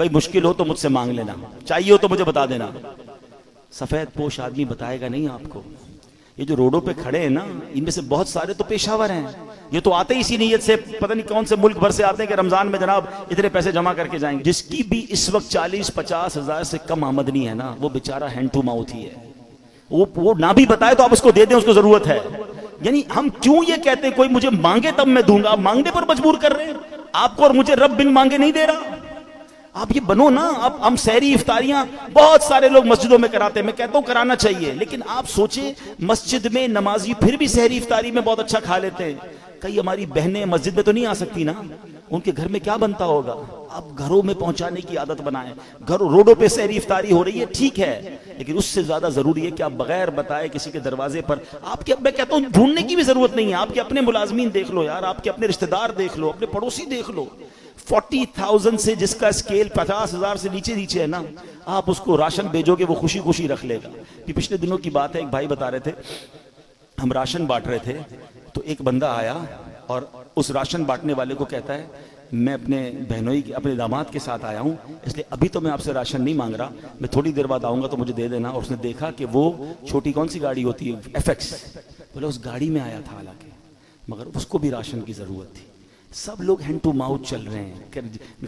بھائی مشکل ہو تو مجھ سے مانگ لینا، چاہیے ہو تو مجھے بتا دینا۔ سفید پوش آدمی بتائے گا نہیں آپ کو۔ یہ جو روڈوں پہ کھڑے ہیں نا، ان میں سے بہت سارے تو پیشہ ور ہیں، یہ تو آتے ہی اسی نیت سے، پتہ نہیں کون سے ملک بھر سے آتے ہیں کہ رمضان میں جناب اتنے پیسے جمع کر کے جائیں گے۔ جس کی بھی اس وقت 40-50 ہزار سے کم آمدنی ہے نا، وہ بیچارہ ہینڈ ٹو ماؤتھ ہی ہے۔ وہ نہ بھی بتائے تو آپ اس کو دے دیں، اس کو ضرورت ہے۔ یعنی ہم کیوں یہ کہتے ہیں کوئی مجھے مانگے تب میں دوں گا، مانگنے پر مجبور کر رہے ہیں آپ کو، اور مجھے رب بن مانگے نہیں دے رہا۔ آپ یہ بنو نا۔ اب ہم سحری افطاریاں بہت سارے لوگ مسجدوں میں کراتے ہیں، میں کہتا ہوں کرانا چاہیے، لیکن آپ سوچیں مسجد میں نمازی پھر بھی سحری افطاری میں بہت اچھا کھا لیتے ہیں، کئی ہماری بہنیں مسجد میں تو نہیں آ سکتی نا، ان کے گھر میں کیا بنتا ہوگا؟ آپ گھروں میں پہنچانے کی عادت بنائیں۔ گھروں روڈوں پہ سحری افطاری ہو رہی ہے ٹھیک ہے، لیکن اس سے زیادہ ضروری ہے کہ آپ بغیر بتائے کسی کے دروازے پر آپ کے، میں کہتا ہوں ڈھونڈنے کی بھی ضرورت نہیں ہے، آپ کے اپنے ملازمین دیکھ لو یار، آپ کے اپنے رشتہ دار دیکھ لو، اپنے پڑوسی دیکھ لو۔ 40,000 سے جس کا اسکیل 50,000 سے نیچے ہے نا، آپ اس کو راشن بھیجو گے وہ خوشی خوشی رکھ لے گا۔ یہ پچھلے دنوں کی بات ہے، ایک بھائی بتا رہے تھے ہم راشن بانٹ رہے تھے تو ایک بندہ آیا اور اس راشن بانٹنے والے کو کہتا ہے میں اپنے بہنوئی اپنے داماد کے ساتھ آیا ہوں، اس لیے ابھی تو میں آپ سے راشن نہیں مانگ رہا، میں تھوڑی دیر بعد آؤں گا تو مجھے دے دینا۔ اور اس نے دیکھا کہ وہ چھوٹی کون سی گاڑی ہوتی ہے FX، بولے اس گاڑی میں آیا تھا حالانکہ، مگر اس کو بھی راشن کی ضرورت تھی۔ سب لوگ ہینڈ ٹو ماؤتھ چل رہے ہیں،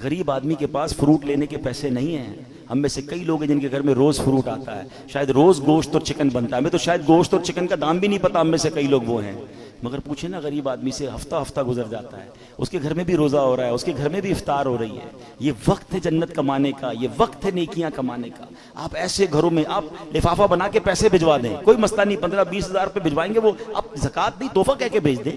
غریب آدمی کے پاس فروٹ لینے کے پیسے نہیں ہیں۔ ہم میں سے کئی لوگ ہیں جن کے گھر میں روز فروٹ آتا ہے، شاید روز گوشت اور چکن بنتا ہے، ہمیں تو شاید گوشت اور چکن کا دام بھی نہیں پتا، ہم میں سے کئی لوگ وہ ہیں، مگر پوچھیں نا غریب آدمی سے، ہفتہ گزر جاتا ہے، اس کے گھر میں بھی روزہ ہو رہا ہے، اس کے گھر میں بھی افطار ہو رہی ہے۔ یہ وقت ہے جنت کمانے کا، یہ وقت ہے نیکیاں کمانے کا۔ آپ ایسے گھروں میں آپ لفافہ بنا کے پیسے بھجوا دیں، کوئی مسئلہ نہیں، 15-20 ہزار روپے بھجوائیں گے، وہ آپ زکوٰۃ نہیں تحفہ کہہ کے بھیج دیں،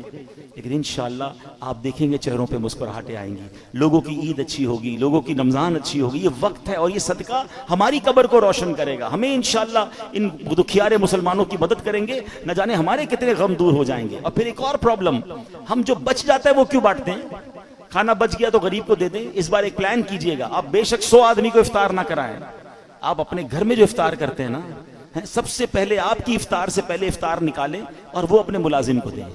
لیکن انشاءاللہ آپ دیکھیں گے چہروں پہ مسکراہٹیں آئیں گی، لوگوں کی عید اچھی ہوگی، لوگوں کی رمضان اچھی ہوگی۔ یہ وقت ہے اور یہ صدقہ ہماری قبر کو روشن کرے گا، ہمیں انشاءاللہ ان دکھیارے مسلمانوں کی مدد کریں گے، نہ جانے ہمارے کتنے غم دور ہو جائیں گے۔ اور پھر ایک اور پرابلم، ہم جو بچ جاتا ہے وہ کیوں بانٹتے ہیں؟ کھانا بچ گیا تو غریب کو دے دیں۔ اس بار ایک پلان کیجئے گا، آپ بے شک 100 آدمی کو افطار نہ کرائیں، آپ اپنے گھر میں جو افطار کرتے ہیں نا، سب سے پہلے آپ کی افطار سے پہلے افطار نکالیں اور وہ اپنے ملازم کو دیں،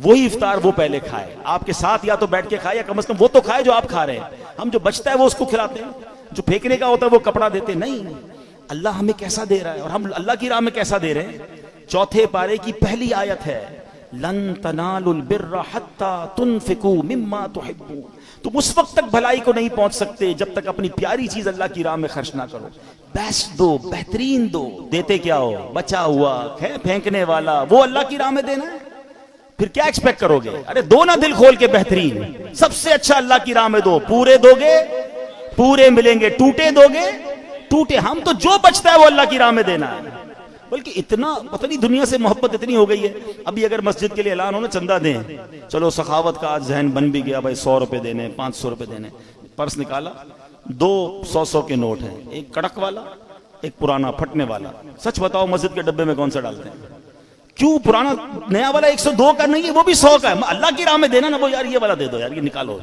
وہی افطار وہ پہلے کھائے، آپ کے ساتھ یا تو بیٹھ کے کھائے یا کم از کم وہ تو کھائے جو آپ کھا رہے ہیں۔ ہم جو بچتا ہے وہ اس کو کھلاتے ہیں، جو پھینکنے کا ہوتا ہے وہ کپڑا دیتے نہیں۔ اللہ ہمیں کیسا دے رہا ہے اور ہم اللہ کی راہ میں کیسا دے رہے ہیں۔ 4 پارے کی پہلی آیت ہے لن تنالوا البر حتى تنفقوا مما تحبون، تم اس وقت تک بھلائی کو نہیں پہنچ سکتے جب تک اپنی پیاری چیز اللہ کی راہ میں خرچ نہ کرو، بیسٹ دو، بہترین دو۔ دیتے کیا ہو؟ بچا ہوا پھینکنے والا، وہ اللہ کی راہ میں دینا ہے، پھر کیا ایکسپیکٹ کرو گے؟ ارے دو نا دل کھول کے بہترین، سب سے اچھا اللہ کی راہ میں دو، پورے دو گے پورے ملیں گے، ٹوٹے دو گے ٹوٹے۔ ہم تو جو بچتا ہے وہ اللہ کی راہ میں دینا ہے، بلکہ اتنا پتہ نہیں دنیا سے محبت اتنی ہو گئی ہے۔ ابھی اگر مسجد کے لیے اعلان ہو نا چندہ دیں، چلو سخاوت کا آج ذہن بن بھی گیا، بھائی 100 روپے دینے، 500 روپے دینے، پرس نکالا، 2 100 کے نوٹ ہیں، ایک کڑک والا ایک پرانا پھٹنے والا۔ سچ بتاؤ مسجد کے ڈبے میں کون سا ڈالتے ہیں؟ کیوں؟ پرانا نیا والا 102 کا نہیں ہے، وہ بھی 100 کا ہے، اللہ کی راہ میں دینا نا، وہ یار یہ والا دے دو یار، یہ نکالو۔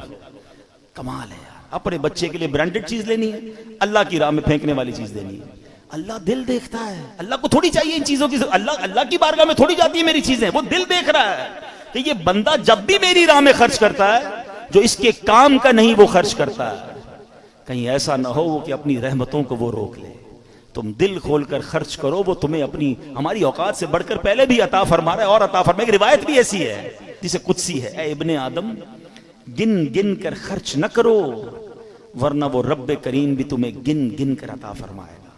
کمال ہے یار، اپنے بچے کے لیے برانڈڈ چیز لینی ہے، اللہ کی راہ میں پھینکنے والی چیز دینی ہے۔ اللہ دل دیکھتا ہے، اللہ کو تھوڑی چاہیے ان چیزوں کی، اللہ کی بارگاہ میں تھوڑی جاتی ہے میری چیزیں، وہ دل دیکھ رہا ہے کہ یہ بندہ جب بھی میری راہ میں خرچ کرتا ہے جو اس کے کام کا نہیں وہ خرچ کرتا ہے، کہیں ایسا نہ ہو کہ اپنی رحمتوں کو وہ روک لے۔ تم دل کھول کر خرچ کرو، وہ تمہیں اپنی ہماری اوقات سے بڑھ کر پہلے بھی عطا فرما رہا ہے اور عطا فرمائے۔ ایک روایت بھی ایسی ہے جسے قدسی ہے، اے ابن آدم گن گن کر خرچ نہ کرو ورنہ وہ رب کریم بھی تمہیں گن گن کر عطا فرمائے گا۔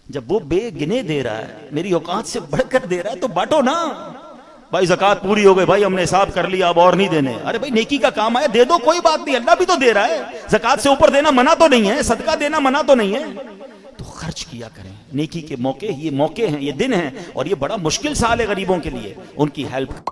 جب وہ بے گنے دے رہا ہے، میری اوقات سے بڑھ کر دے رہا ہے تو بانٹو نا۔ بھائی زکوٰۃ پوری ہو گئی، بھائی ہم نے حساب کر لیا اب اور نہیں دینے، ارے بھائی نیکی کا کام آیا دے دو، کوئی بات نہیں، اللہ بھی تو دے رہا ہے۔ زکوٰۃ سے اوپر دینا منع تو نہیں ہے، صدقہ دینا منع تو نہیں ہے، تو خرچ کیا کریں۔ نیکی کے موقع، یہ موقع ہیں، یہ دن ہیں، اور یہ بڑا مشکل سال ہے غریبوں کے لیے، ان کی ہیلپ